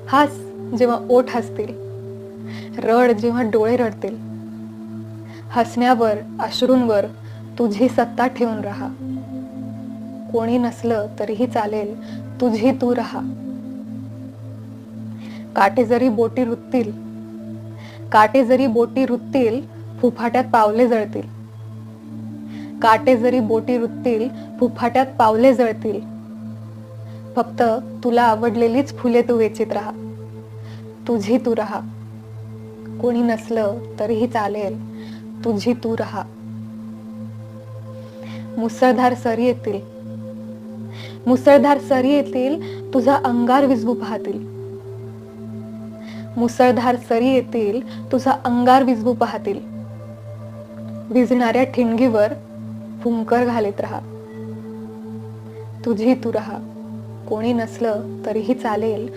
हास जेव्हा ओठ हसतील, रड जेव्हा डोळे रडतील. हसण्यावर, अश्रूंवर तुझी सत्ता ठेवून राहा. कोणी नसलं तरीही चालेल, तुझी तू राहा. काटे जरी बोटी रुततील, काटे जरी बोटी रुततील, फुफाट्यात पावले जळतील. काटे जरी बोटी रुततील, फुफाट्यात पावले जळतील. फक्त तुला आवडलेलीच फुले तू वेचीत राहा. तुझी तू राहा. कोणी नसलं तरीही चालेल, तुझी तू राहा. मुसळधार सरी येतील, मुसळधार सरी येतील, तुझा अंगार विझवू पाहतील. मुसळधार सरी येतील, तुझा अंगार विझवू पाहतील. विझणाऱ्या ठिणगीवर फुंकर घालीत राहा. तुझी तू राहा. कोणी नसलं तरीही चालेल,